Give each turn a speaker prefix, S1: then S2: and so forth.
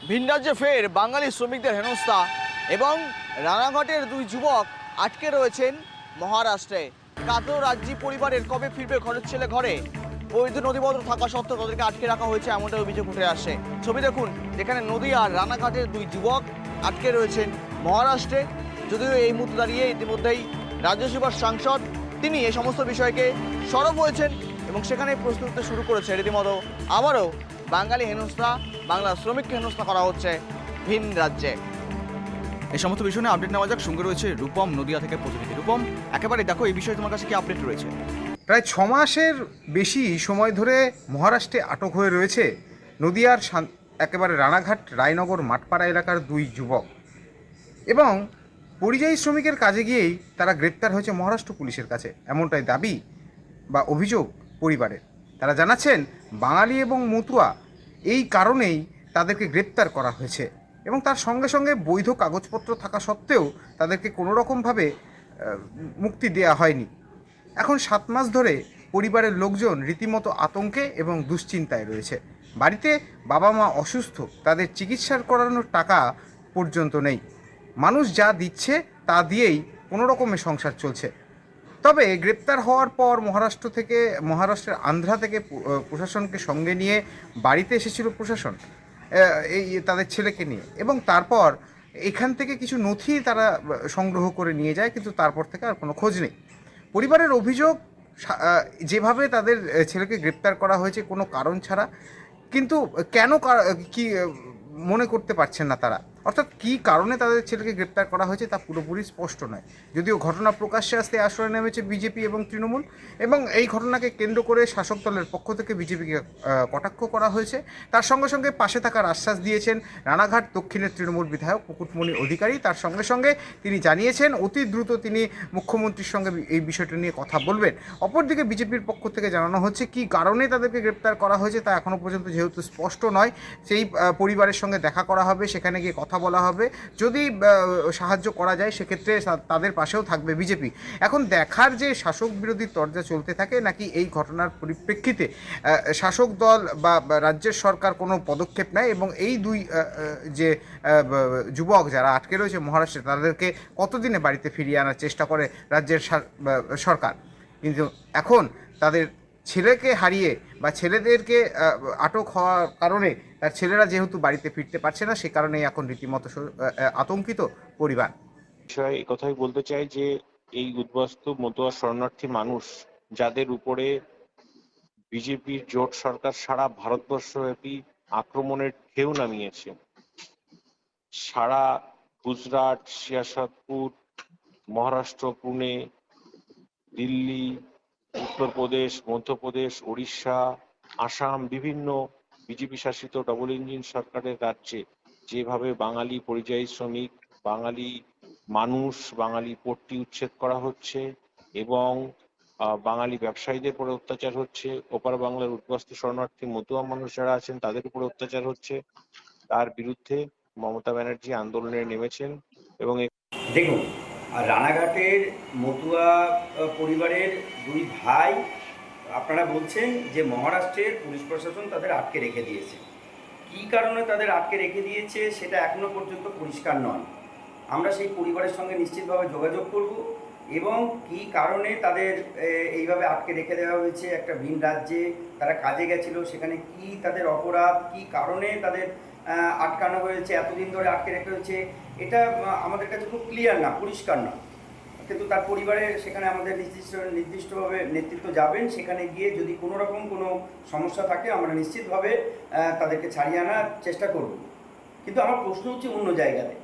S1: ভিন রাজ্যে ফের বাঙালি শ্রমিকদের হেনস্থা এবং রানাঘাটের দুই যুবক আটকে রয়েছেন মহারাষ্ট্রে। কাতর রাজ্যি পরিবারের কবে ফিরবে ঘরের ছেলে ঘরে, বৈধ নথিপত্র থাকা সত্ত্বেও তাদেরকে আটকে রাখা হয়েছে, এমনটা অভিযোগ উঠে আসছে। ছবি দেখুন, যেখানে নদিয়ার রানাঘাটের দুই যুবক আটকে রয়েছেন মহারাষ্ট্রে। যদিও এই মুহূর্তে দাঁড়িয়ে ইতিমধ্যেই রাজ্যসভার সাংসদ তিনি এই সমস্ত বিষয়কে সরব হয়েছেন এবং সেখানে প্রস্তুতি শুরু করেছে রীতিমতো আবারও বাঙালি হেনস্থা, বাংলা শ্রমিককে হেনস্থা করা হচ্ছে ভিন রাজ্যে। এই সমস্ত বিষয় নিয়ে আপডেট নেওয়া যাক। সঙ্গে রয়েছে রূপম, নদিয়া থেকে প্রতিনিধি। রূপম, একেবারে দেখো এই বিষয়ে তোমার কাছে কি আপডেট রয়েছে?
S2: প্রায় 6 মাসের বেশি সময় ধরে মহারাষ্ট্রে আটক হয়ে রয়েছে নদিয়ার একেবারে রানাঘাট রায়নগর মাঠপাড়া এলাকার দুই যুবক, এবং পরিযায়ী শ্রমিকের কাজে গিয়েই তারা গ্রেপ্তার হয়েছে মহারাষ্ট্র পুলিশের কাছে, এমনটাই দাবি বা অভিযোগ পরিবারের। তারা জানাচ্ছেন বাঙালি এবং মতুয়া, এই কারণেই তাদেরকে গ্রেপ্তার করা হয়েছে এবং তার সঙ্গে সঙ্গে বৈধ কাগজপত্র থাকা সত্ত্বেও তাদেরকে কোনো রকমভাবে মুক্তি দেওয়া হয়নি। এখন 7 মাস ধরে পরিবারের লোকজন রীতিমতো আতঙ্কে এবং দুশ্চিন্তায় রয়েছে। বাড়িতে বাবা মা অসুস্থ, তাদের চিকিৎসার করানোর টাকা পর্যন্ত নেই। মানুষ যা দিচ্ছে তা দিয়েই কোনো রকমের সংসার চলছে। তবে গ্রেপ্তার হওয়ার পর মহারাষ্ট্রের আন্ধ্রা থেকে প্রশাসনকে সঙ্গে নিয়ে বাড়িতে এসেছিল প্রশাসন এই তাদের ছেলেকে নিয়ে, এবং তারপর এখান থেকে কিছু নথি তারা সংগ্রহ করে নিয়ে যায়, কিন্তু তারপর থেকে আর কোনো খোঁজ নেই। পরিবারের অভিযোগ, যেভাবে তাদের ছেলেকে গ্রেপ্তার করা হয়েছে কোনো কারণ ছাড়া, কিন্তু কেন কি মনে করতে পারছেন না তারা, অর্থাৎ কী কারণে তাদের ছেলেকে গ্রেপ্তার করা হয়েছে তা পুরোপুরি স্পষ্ট নয়। যদিও ঘটনা প্রকাশ্যে আসতে আশ্রয় নেমেছে বিজেপি এবং তৃণমূল, এবং এই ঘটনাকে কেন্দ্র করে শাসক দলের পক্ষ থেকে বিজেপিকে কটাক্ষ করা হয়েছে। তার সঙ্গে সঙ্গে পাশে থাকার আশ্বাস দিয়েছেন রানাঘাট দক্ষিণের তৃণমূল বিধায়ক মুকুটমণি অধিকারী। তার সঙ্গে সঙ্গে তিনি জানিয়েছেন অতি দ্রুত তিনি মুখ্যমন্ত্রীর সঙ্গে এই বিষয়টা নিয়ে কথা বলবেন। অপরদিকে বিজেপির পক্ষ থেকে জানানো হচ্ছে কী কারণে তাদেরকে গ্রেপ্তার করা হয়েছে তা এখনও পর্যন্ত যেহেতু স্পষ্ট নয়, সেই পরিবারের সঙ্গে দেখা করা হবে, সেখানে গিয়ে কথা বলা হবে, যদি সাহায্য করা যায় সেক্ষেত্রে তাদের পাশেও থাকবে বিজেপি। এখন দেখার যে শাসক বিরোধী তরজা চলতে থাকে নাকি এই ঘটনার পরিপ্রেক্ষিতে শাসক দল বা রাজ্যের সরকার কোনো পদক্ষেপ নেয় এবং এই দুই যে যুবক যারা আটকে রয়েছে মহারাষ্ট্রে তাদেরকে কতদিনে বাড়িতে ফিরিয়ে আনার চেষ্টা করে রাজ্যের সরকার। কিন্তু এখন তাদের ছেলেকে হারিয়ে বা ছেলেদেরকে আটক হওয়ার কারণে তার ছেলেরা যেহেতু বাড়িতে ফিরতে পারছে না, সে কারণেই এখন রীতিমতো আতঙ্কিত পরিবার।
S3: বিষয়ে এই কথাই বলতে চাই যে এই উদ্বাস্তু মতুয়া শরণার্থী মানুষ, যাদের উপরে বিজেপির জোট সরকার সারা ভারতবর্ষব্যাপী আক্রমণের ঢেউ নামিয়েছে, সারা গুজরাট, সিয়াসতপুর, মহারাষ্ট্র, পুনে, দিল্লি, উত্তরপ্রদেশ, মধ্যপ্রদেশ, উড়িষ্যা, আসাম, বিভিন্ন বিজেপি শাসিত ডবল ইঞ্জিন সরকারের রাজ্যে যেভাবে বাঙালি পরিযায়ী শ্রমিক, বাঙালি মানুষ, বাঙালি পট্টি উচ্ছেদ করা হচ্ছে এবং বাঙালি ব্যবসায়ীদের উপরে অত্যাচার হচ্ছে, ওপার বাংলার উদ্বাস্তু শরণার্থী মতুয়া মানুষ যারা আছেন তাদের উপরে অত্যাচার হচ্ছে, তার বিরুদ্ধে মমতা ব্যানার্জি আন্দোলনে নেমেছেন। এবং
S4: দেখুন, রানাঘাটের মতুয়া পরিবারের দুই ভাই, আপনারা বলছেন যে মহারাষ্ট্রের পুলিশ প্রশাসন তাদের আটকে রেখে দিয়েছে। কী কারণে তাদের আটকে রেখে দিয়েছে সেটা এখনও পর্যন্ত পরিষ্কার নয়। আমরা সেই পরিবারের সঙ্গে নিশ্চিতভাবে যোগাযোগ করব এবং কী কারণে তাদের এইভাবে আটকে রেখে দেওয়া হয়েছে, একটা ভিন রাজ্যে তারা কাজে গেছিলো, সেখানে কি তাদের অপরাধ, কী কারণে তাদের আটকানো হয়েছে, এতদিন ধরে আটকে রেখে হয়েছে, এটা আমাদের কাছে খুব ক্লিয়ার না, পরিষ্কার না। কিন্তু তার পরিবারে সেখানে আমাদের নির্দিষ্টভাবে নেতৃত্ব যাবেন, সেখানে গিয়ে যদি কোনো রকম কোনো সমস্যা থাকে আমরা নিশ্চিতভাবে তাদেরকে ছাড়িয়ে আনার চেষ্টা করব। কিন্তু আমার প্রশ্ন হচ্ছে অন্য জায়গাতে।